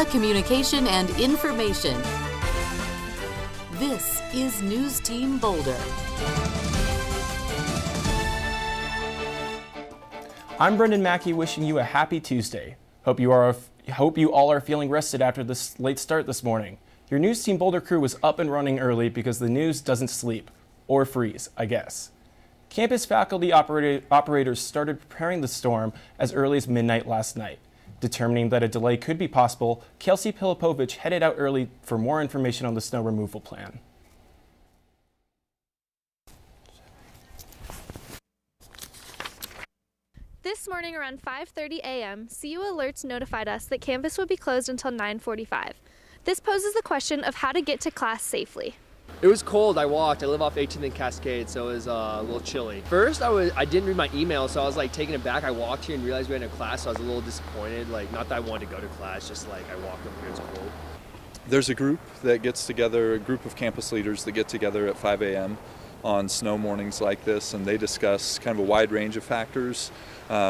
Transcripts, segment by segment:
Communication and information. This is NewsTeam Boulder. I'm Brendan Mackey, wishing you a happy Tuesday. Hope you all are feeling rested after this late start this morning. Your NewsTeam Boulder crew was up and running early because the news doesn't sleep. Or freeze, I guess. Campus faculty operators started preparing the storm as early as midnight last night. Determining that a delay could be possible, Kelsey Pilipovich headed out early for more information on the snow removal plan. This morning around 5:30 a.m., CU Alerts notified us that campus would be closed until 9:45. This poses the question of how to get to class safely. It was cold. I walked. I live off 18th and Cascade, so it was a little chilly. First, I didn't read my email, so I was like taken aback. I walked here and realized we had a class, so I was a little disappointed. Like, not that I wanted to go to class, just like I walked up here, it's cold. There's a group that gets together, a group of campus leaders that get together at 5 a.m. on snow mornings like this, and they discuss kind of a wide range of factors,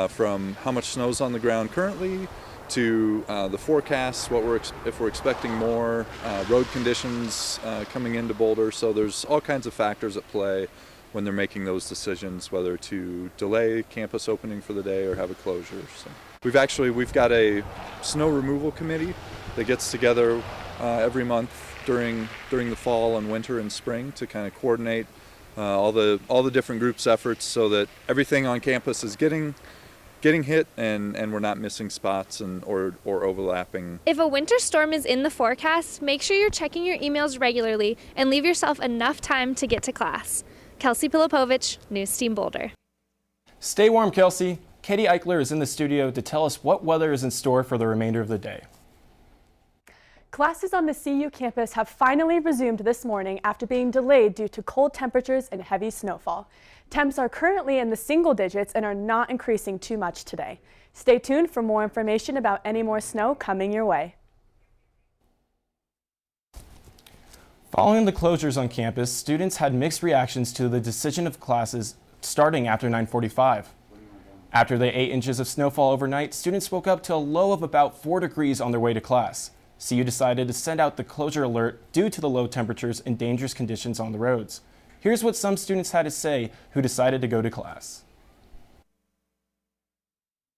from how much snow's on the ground currently to the forecasts, if we're expecting more, road conditions coming into Boulder. So there's all kinds of factors at play when they're making those decisions, whether to delay campus opening for the day or have a closure. So we've got a snow removal committee that gets together every month during the fall and winter and spring to kind of coordinate all the different groups' efforts so that everything on campus is getting hit and we're not missing spots or overlapping. If a winter storm is in the forecast, make sure you're checking your emails regularly and leave yourself enough time to get to class. Kelsey Pilipovich, NewsTeam Boulder. Stay warm, Kelsey. Katie Eichler is in the studio to tell us what weather is in store for the remainder of the day. Classes on the CU campus have finally resumed this morning after being delayed due to cold temperatures and heavy snowfall. Temps are currently in the single digits and are not increasing too much today. Stay tuned for more information about any more snow coming your way. Following the closures on campus, students had mixed reactions to the decision of classes starting after 9:45. After the 8 inches of snowfall overnight, students woke up to a low of about 4 degrees on their way to class. CU decided to send out the closure alert due to the low temperatures and dangerous conditions on the roads. Here's what some students had to say who decided to go to class.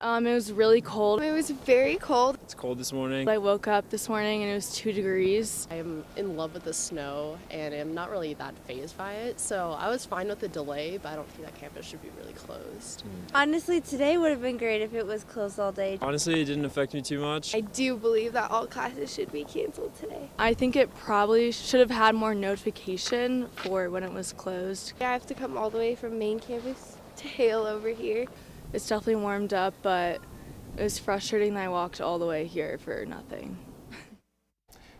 It was really cold. It was very cold. It's cold this morning. I woke up this morning and it was 2 degrees. I'm in love with the snow and I'm not really that fazed by it, so I was fine with the delay, but I don't think that campus should be really closed. Honestly, today would have been great if it was closed all day. Honestly, it didn't affect me too much. I do believe that all classes should be canceled today. I think it probably should have had more notification for when it was closed. I have to come all the way from main campus to Hale over here. It's definitely warmed up, but it was frustrating that I walked all the way here for nothing.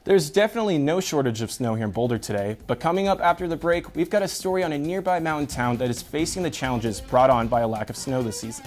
There's definitely no shortage of snow here in Boulder today, but coming up after the break, we've got a story on a nearby mountain town that is facing the challenges brought on by a lack of snow this season.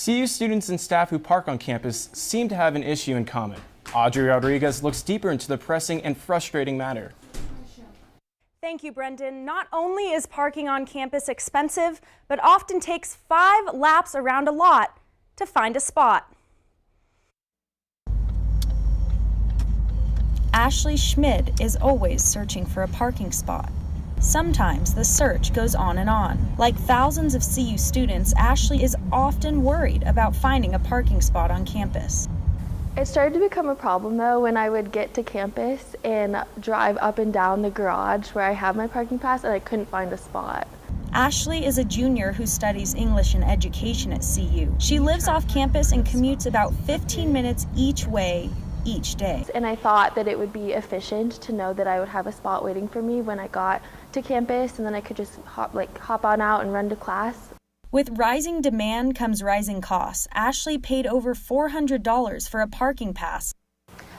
CU students and staff who park on campus seem to have an issue in common. Audrey Rodriguez looks deeper into the pressing and frustrating matter. Thank you, Brendan. Not only is parking on campus expensive, but often takes 5 laps around a lot to find a spot. Ashley Schmid is always searching for a parking spot. Sometimes the search goes on and on. Like thousands of CU students, Ashley is often worried about finding a parking spot on campus. It started to become a problem though when I would get to campus and drive up and down the garage where I have my parking pass and I couldn't find a spot. Ashley is a junior who studies English and education at CU. She lives off campus and commutes about 15 minutes each way each day. And I thought that it would be efficient to know that I would have a spot waiting for me when I got to campus, and then I could just hop on out and run to class. With rising demand comes rising costs. Ashley paid over $400 for a parking pass.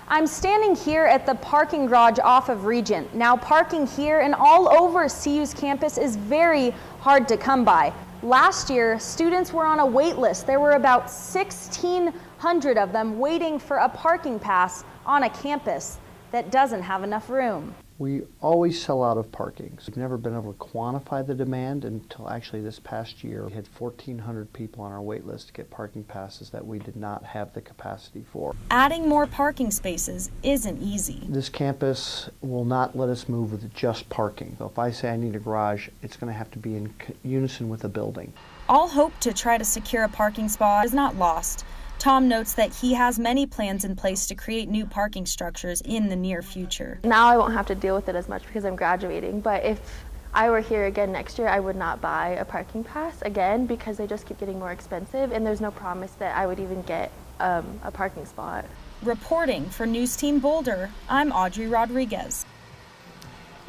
I'm standing here at the parking garage off of Regent. Now, parking here and all over CU's campus is very hard to come by. Last year, students were on a wait list. There were about 1,600 of them waiting for a parking pass on a campus that doesn't have enough room. We always sell out of parking. We've never been able to quantify the demand until actually this past year. We had 1,400 people on our wait list to get parking passes that we did not have the capacity for. Adding more parking spaces isn't easy. This campus will not let us move with just parking. So if I say I need a garage, it's going to have to be in unison with the building. All hope to try to secure a parking spot is not lost. Tom notes that he has many plans in place to create new parking structures in the near future. Now I won't have to deal with it as much because I'm graduating, but if I were here again next year, I would not buy a parking pass again because they just keep getting more expensive, and there's no promise that I would even get a parking spot. Reporting for NewsTeam Boulder, I'm Audrey Rodriguez.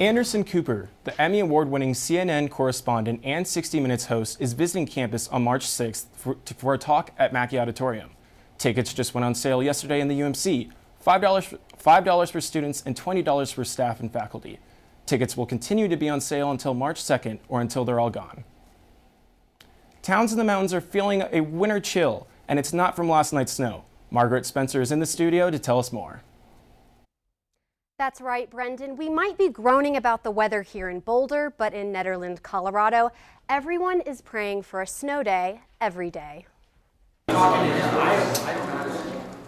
Anderson Cooper, the Emmy Award-winning CNN correspondent and 60 Minutes host, is visiting campus on March 6th for a talk at Mackey Auditorium. Tickets just went on sale yesterday in the UMC, $5 for students and $20 for staff and faculty. Tickets will continue to be on sale until March 2nd or until they're all gone. Towns in the mountains are feeling a winter chill, and it's not from last night's snow. Margaret Spencer is in the studio to tell us more. That's right, Brendan. We might be groaning about the weather here in Boulder, but in Nederland, Colorado, everyone is praying for a snow day every day.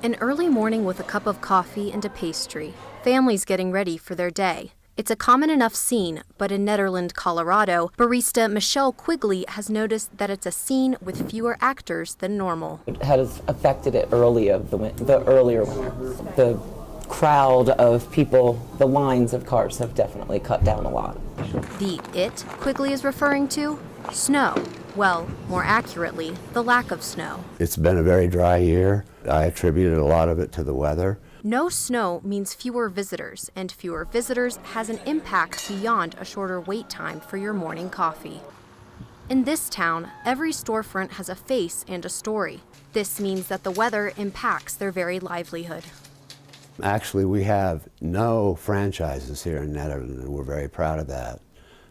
An early morning with a cup of coffee and a pastry. Families getting ready for their day. It's a common enough scene, but in Nederland, Colorado, barista Michelle Quigley has noticed that it's a scene with fewer actors than normal. It has affected it earlier winter. The crowd of people, the lines of cars have definitely cut down a lot. The it Quigley is referring to? Snow. Well, more accurately, the lack of snow. It's been a very dry year. I attributed a lot of it to the weather. No snow means fewer visitors, and fewer visitors has an impact beyond a shorter wait time for your morning coffee. In this town, every storefront has a face and a story. This means that the weather impacts their very livelihood. Actually, we have no franchises here in Nederland, and we're very proud of that.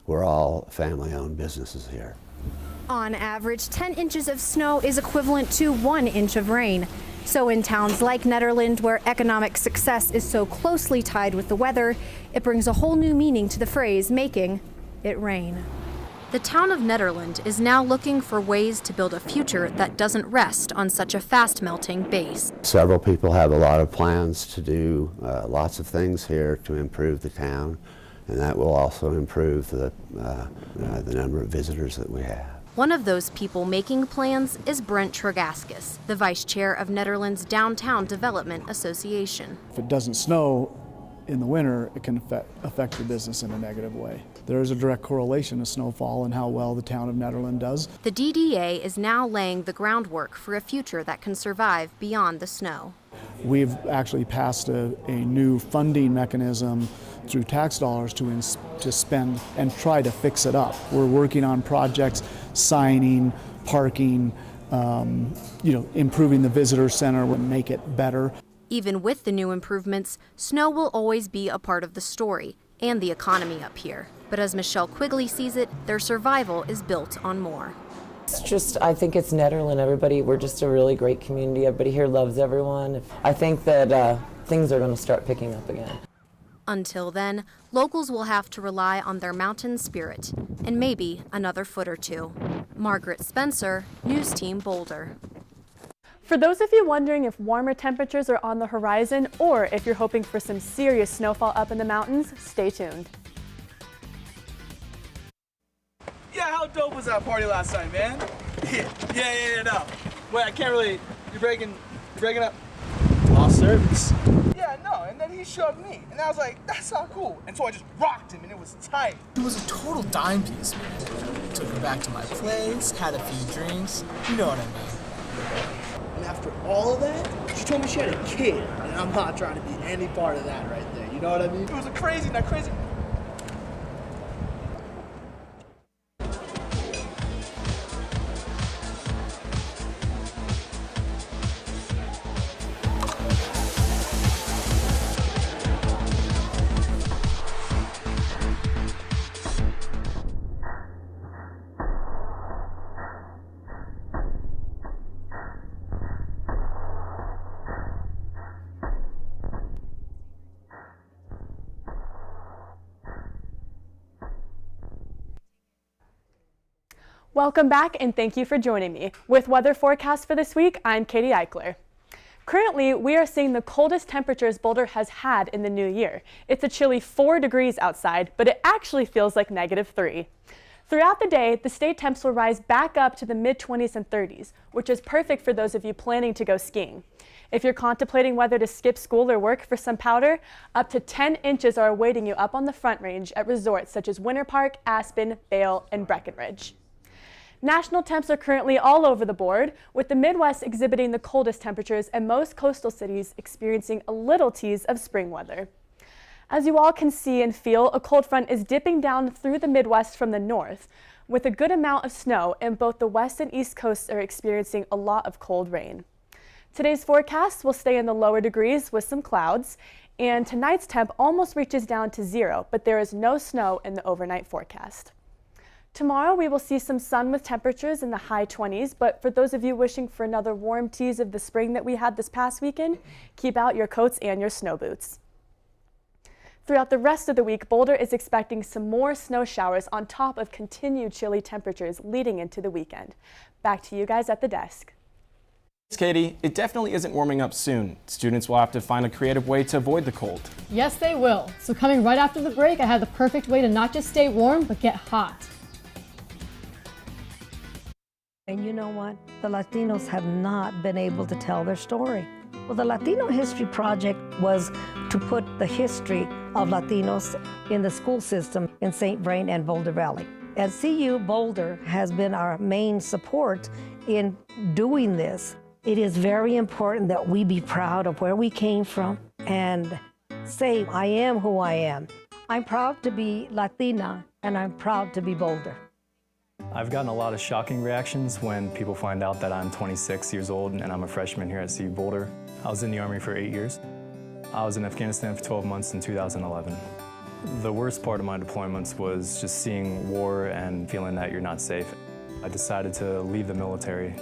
We're all family-owned businesses here. On average, 10 inches of snow is equivalent to 1 inch of rain. So in towns like Nederland, where economic success is so closely tied with the weather, it brings a whole new meaning to the phrase making it rain. The town of Nederland is now looking for ways to build a future that doesn't rest on such a fast-melting base. Several people have a lot of plans to do lots of things here to improve the town, and that will also improve the number of visitors that we have. One of those people making plans is Brent Tregaskis, the vice chair of Nederland's Downtown Development Association. If it doesn't snow in the winter, it can affect your business in a negative way. There is a direct correlation of snowfall and how well the town of Nederland does. The DDA is now laying the groundwork for a future that can survive beyond the snow. We've actually passed a new funding mechanism through tax dollars to spend and try to fix it up. We're working on projects, signing, parking, improving the visitor center and make it better. Even with the new improvements, snow will always be a part of the story and the economy up here. But as Michelle Quigley sees it, their survival is built on more. It's just, I think it's Nederland. We're just a really great community. Everybody here loves everyone. I think that things are going to start picking up again. Until then, locals will have to rely on their mountain spirit and maybe another foot or two. Margaret Spencer, NewsTeam Boulder. For those of you wondering if warmer temperatures are on the horizon or if you're hoping for some serious snowfall up in the mountains, stay tuned. was at a party last night, man. Yeah, no. Wait, I can't really, you're breaking up. Lost service. Yeah, no, and then he shoved me, and I was like, that's not cool. And so I just rocked him, and it was tight. It was a total dime piece, man. Took him back to my place, had a few drinks, you know what I mean. And after all of that, she told me she had a kid, and I'm not trying to be any part of that right there, you know what I mean? It was a crazy. Welcome back and thank you for joining me. With weather forecast for this week, I'm Katie Eichler. Currently, we are seeing the coldest temperatures Boulder has had in the new year. It's a chilly 4 degrees outside, but it actually feels like -3. Throughout the day, the state temps will rise back up to the mid-20s and 30s, which is perfect for those of you planning to go skiing. If you're contemplating whether to skip school or work for some powder, up to 10 inches are awaiting you up on the Front Range at resorts such as Winter Park, Aspen, Vail, and Breckenridge. National temps are currently all over the board, with the Midwest exhibiting the coldest temperatures and most coastal cities experiencing a little tease of spring weather. As you all can see and feel, a cold front is dipping down through the Midwest from the north, with a good amount of snow, and both the west and east coasts are experiencing a lot of cold rain. Today's forecast will stay in the lower degrees with some clouds, and tonight's temp almost reaches down to 0, but there is no snow in the overnight forecast. Tomorrow we will see some sun with temperatures in the high 20s, but for those of you wishing for another warm tease of the spring that we had this past weekend, keep out your coats and your snow boots. Throughout the rest of the week, Boulder is expecting some more snow showers on top of continued chilly temperatures leading into the weekend. Back to you guys at the desk. Thanks, Katie. It definitely isn't warming up soon. Students will have to find a creative way to avoid the cold. Yes, they will. So coming right after the break, I have the perfect way to not just stay warm, but get hot. And you know what? The Latinos have not been able to tell their story. Well, the Latino History Project was to put the history of Latinos in the school system in St. Vrain and Boulder Valley. And CU Boulder has been our main support in doing this. It is very important that we be proud of where we came from and say, I am who I am. I'm proud to be Latina, and I'm proud to be Boulder. I've gotten a lot of shocking reactions when people find out that I'm 26 years old and I'm a freshman here at CU Boulder. I was in the Army for 8 years. I was in Afghanistan for 12 months in 2011. The worst part of my deployments was just seeing war and feeling that you're not safe. I decided to leave the military.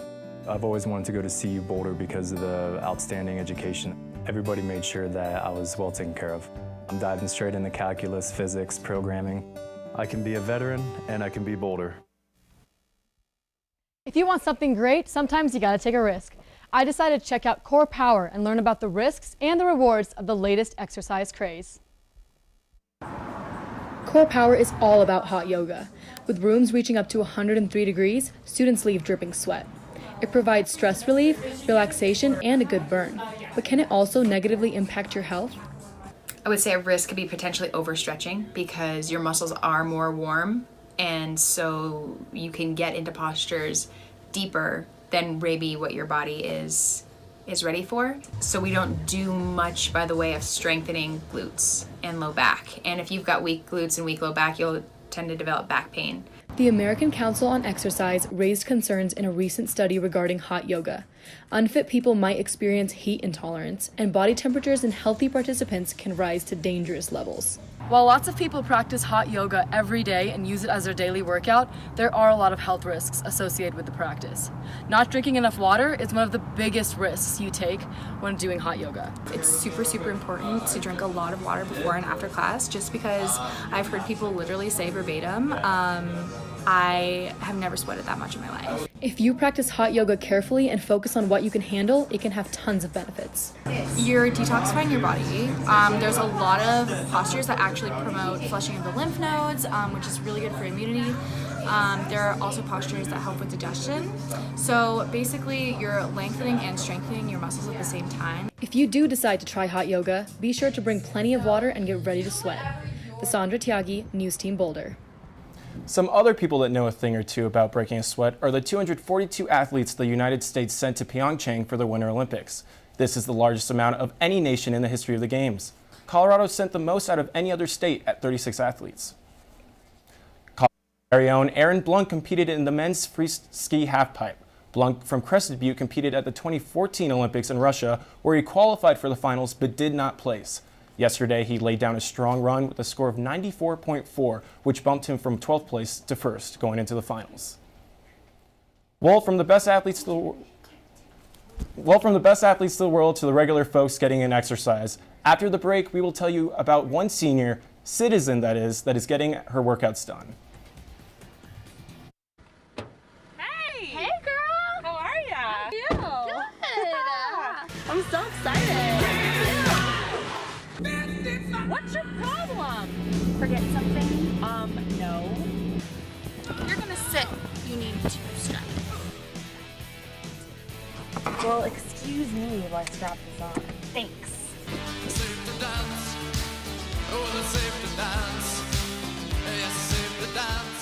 I've always wanted to go to CU Boulder because of the outstanding education. Everybody made sure that I was well taken care of. I'm diving straight into calculus, physics, programming. I can be a veteran and I can be Boulder. If you want something great, sometimes you gotta take a risk. I decided to check out Core Power and learn about the risks and the rewards of the latest exercise craze. Core Power is all about hot yoga. With rooms reaching up to 103 degrees, students leave dripping sweat. It provides stress relief, relaxation, and a good burn. But can it also negatively impact your health? I would say a risk could be potentially overstretching because your muscles are more warm, and so you can get into postures deeper than maybe what your body is ready for. So we don't do much by the way of strengthening glutes and low back. And if you've got weak glutes and weak low back, you'll tend to develop back pain. The American Council on Exercise raised concerns in a recent study regarding hot yoga. Unfit people might experience heat intolerance, and body temperatures in healthy participants can rise to dangerous levels. While lots of people practice hot yoga every day and use it as their daily workout, there are a lot of health risks associated with the practice. Not drinking enough water is one of the biggest risks you take when doing hot yoga. It's super, super important to drink a lot of water before and after class, just because I've heard people literally say verbatim, I have never sweated that much in my life. If you practice hot yoga carefully and focus on what you can handle, it can have tons of benefits. You're detoxifying your body. There's a lot of postures that actually promote flushing of the lymph nodes, which is really good for immunity. There are also postures that help with digestion. So basically, you're lengthening and strengthening your muscles at the same time. If you do decide to try hot yoga, be sure to bring plenty of water and get ready to sweat. Cassandra Tiagi, News Team Boulder. Some other people that know a thing or two about breaking a sweat are the 242 athletes the United States sent to Pyeongchang for the Winter Olympics. This is the largest amount of any nation in the history of the Games. Colorado sent the most out of any other state at 36 athletes. Colorado's very own Aaron Blunk competed in the men's free ski halfpipe. Blunk from Crested Butte competed at the 2014 Olympics in Russia, where he qualified for the finals but did not place. Yesterday, he laid down a strong run with a score of 94.4, which bumped him from 12th place to 1st going into the finals. Well, from the best athletes to the world to the regular folks getting in exercise, after the break, we will tell you about one senior citizen that is getting her workouts done. Hey girl! How are ya? How are you? Good! I'm so excited! What's your problem? Forget something? No. You're gonna sit. You need to strap. Well, excuse me while I strap this on. Thanks. Safe to dance. Oh, it's safe to dance. Yes, safe to dance.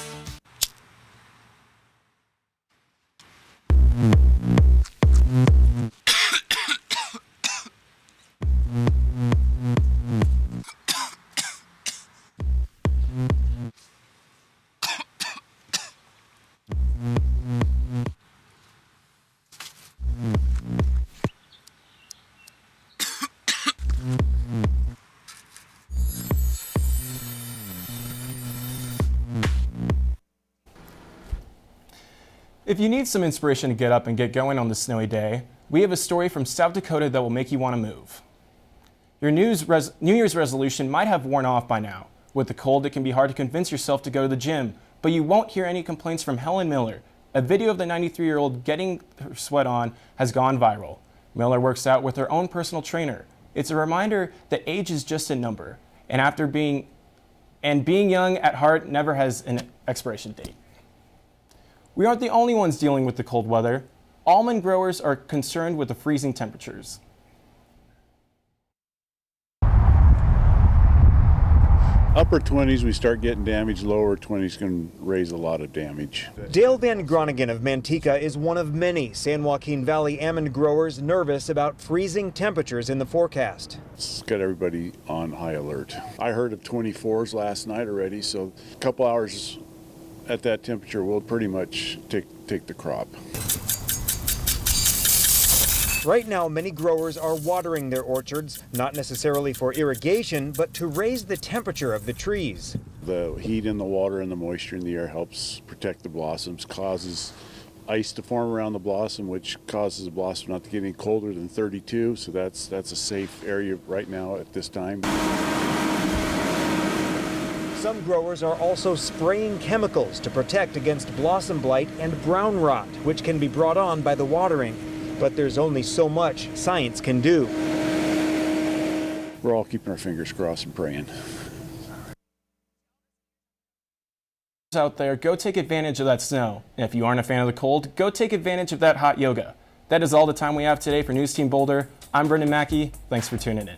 If you need some inspiration to get up and get going on this snowy day, we have a story from South Dakota that will make you want to move. Your New Year's resolution might have worn off by now. With the cold, it can be hard to convince yourself to go to the gym, but you won't hear any complaints from Helen Miller. A video of the 93-year-old getting her sweat on has gone viral. Miller works out with her own personal trainer. It's a reminder that age is just a number, and being young at heart never has an expiration date. We aren't the only ones dealing with the cold weather. Almond growers are concerned with the freezing temperatures. Upper 20s, we start getting damage. Lower 20s can raise a lot of damage. Dale Van Groningen of Manteca is one of many San Joaquin Valley almond growers nervous about freezing temperatures in the forecast. It's got everybody on high alert. I heard of 24s last night already, so a couple hours at that temperature will pretty much take the crop. Right now, many growers are watering their orchards, not necessarily for irrigation, but to raise the temperature of the trees. The heat in the water and the moisture in the air helps protect the blossoms, causes ice to form around the blossom, which causes the blossom not to get any colder than 32, so that's a safe area right now at this time. Some growers are also spraying chemicals to protect against blossom blight and brown rot, which can be brought on by the watering. But there's only so much science can do. We're all keeping our fingers crossed and praying. Out there, go take advantage of that snow. And if you aren't a fan of the cold, go take advantage of that hot yoga. That is all the time we have today for News Team Boulder. I'm Brendan Mackey. Thanks for tuning in.